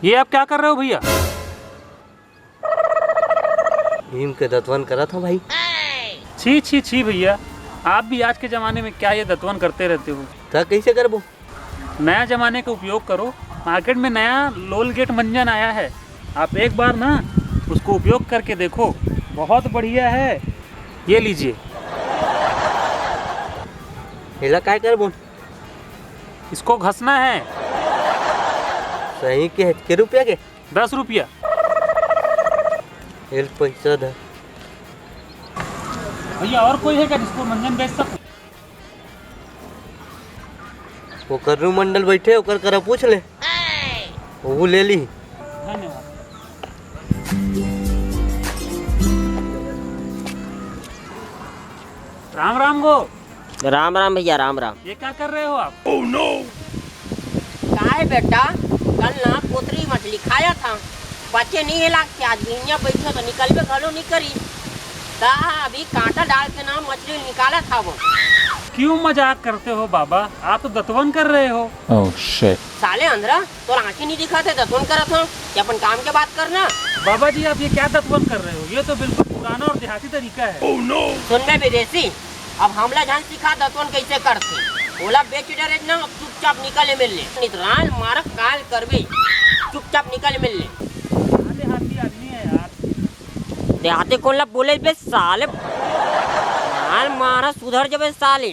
ये आप क्या कर रहे हो भैया? नीम के दतवन करा था भाई। छी छी छी भैया, आप भी आज के ज़माने में क्या ये दतवन करते रहते हो? था कैसे करबो? नया ज़माने का उपयोग करो। मार्केट में नया लोलगेट मंजन आया है, आप एक बार ना उसको उपयोग करके देखो, बहुत बढ़िया है। ये लीजिए। हेला काय करबो? इसको घसना है। सही के रुपया के? 10 रुपया। हेल पैसा दा। भैया और कोई है क्या जिसको मंजन बेच सकूं? ओकर रू मंडल बैठे ओकर करा पूछ ले, वो ले ली। धन्यवाद। राम राम गो। राम राम भैया, राम राम। ये क्या कर रहे हो आप? Oh no. काय बेटा, कल ना पोतरी मछली खाया था, बच्चे नहीं हिला के आज भिनिया बैठे तो निकलबे घलो नहीं करी। ता अभी कांटा डाल के ना मछली निकाला था वो। क्यों मजाक करते हो बाबा, आप तो दतवन कर रहे हो। Oh shit. साले अंदरा तो आंखें नहीं दिखाते दतवन करा था कि अपन काम के बात करना। बाबा जी आप ये क्या दतवन कर रहे हो? ये तो बिल्कुल पुराना और देहाती तरीका है। Oh no. सुन बे विदेशी, अब हमला जान सिखा दतवन कैसे करते। ओला बेच डरे ना, अब चुपचाप निकले मिल ले। नितराल मारक काल करबे, चुपचाप निकले मिल ले। देहाती आदमी है यार। देहाती कोला बोले बे साले, माल मारा सुधर जबे साले।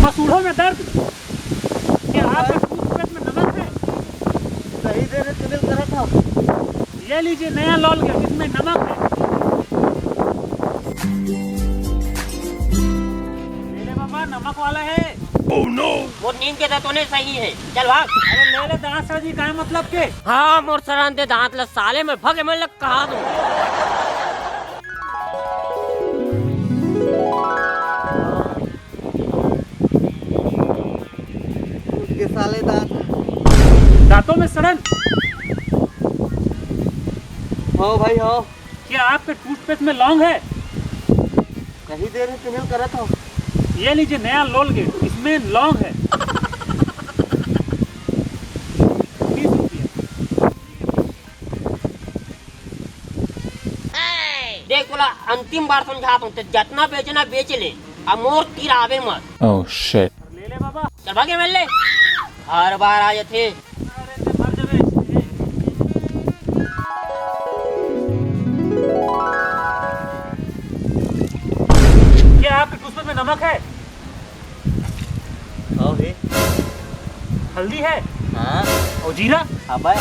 मसूड़ों में दर्द, क्या आपके टूथपेस्ट में नमक है? सही दे रहे सिविल करा था। ये लीजिए नया लोलगेट, इसमें नमक है। ले ले बाबा, नमक वाला है। Oh no. वो नीम के दतोने सही है, चल भाग। अरे ले ले दांत सर जी, क्या मतलब के? हाँ मोर सरान दे दांत ल साले में भगे में लग कहा दूं। उसके साले दांत। दांतों में सड़न? हाँ भाई हाँ। क्या आपके टूथपेस्ट में लौंग है? कहीं देर में सिविल करा था। ये लीजिए नया लोलगेट, इसमें लौंग है। 20 रुपया। देख बोला अंतिम बार समझाता हूँ, तो जितना बेचना बेच ले, अब मोर तीर आवे मत। Oh shit. ले ले बाबा। चल भागे मिल ले, हर बार आए थे। अरे ते मर जावे। क्या आपके टूथपेस्ट में नमक है? हाँ है। हल्दी है? हाँ। और जीरा? अबे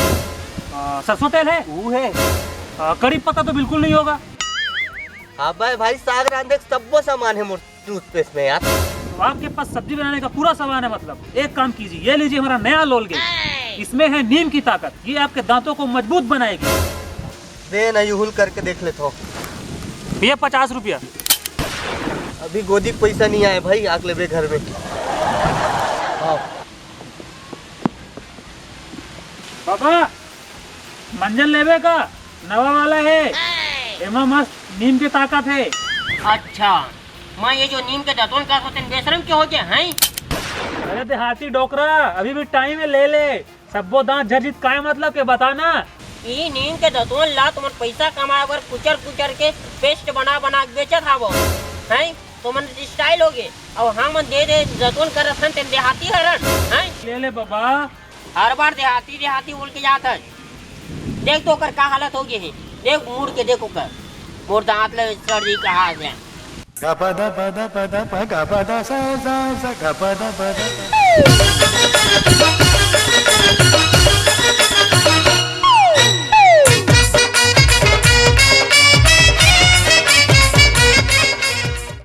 सरसों तेल है? वो है। कड़ी पत्ता तो बिल्कुल नहीं होगा। अबे भाई साग रांधे का सब सामान है मोर टूथपेस्ट में यार। तो आपके पास सब्जी बनाने का पूरा सामान है मतलब। एक काम कीजिए, ये लीजिए हमारा नया लोलगेट, इसमें है नीम की ताकत, ये आपके दांतों को मजबूत बनाएगी। दे ना यूहुल करके देख लेता हूँ। भैया 50 रुपया। अभी गोदी के पैसा नहीं आए भाई, आग ले घर में। हाँ। बाबा मंजन लेवे का नवा वाला है, एमा मस्त नीम की ताकत है। अच्छा, मैं ये जो नीम के दतवन का सोचन बेशरम क्यों हो गया हैं? अरे देहाती डोकरा, अभी भी टाइम है, ले ले। सबो दांत झरझित काय मतलब के बताना। ई नीम के दतवन ला तुमन पैसा कमाए बर कुचर कुचर के पेस्ट बना बना के बेचत हावो हैं, तो मन स्टाइल हो गए। अब हम दे दे दतवन करत हन ते देहाती हरन हैं। ले ले बाबा। हर बार देहाती देहाती बोल के जात है। देख तो कर का हालत हो गई है, देख मुड़ के देखो कर मोर दांत ले सर्दी का हाल है। Gapada pada pada pa gapada sa sa sa gapada pada.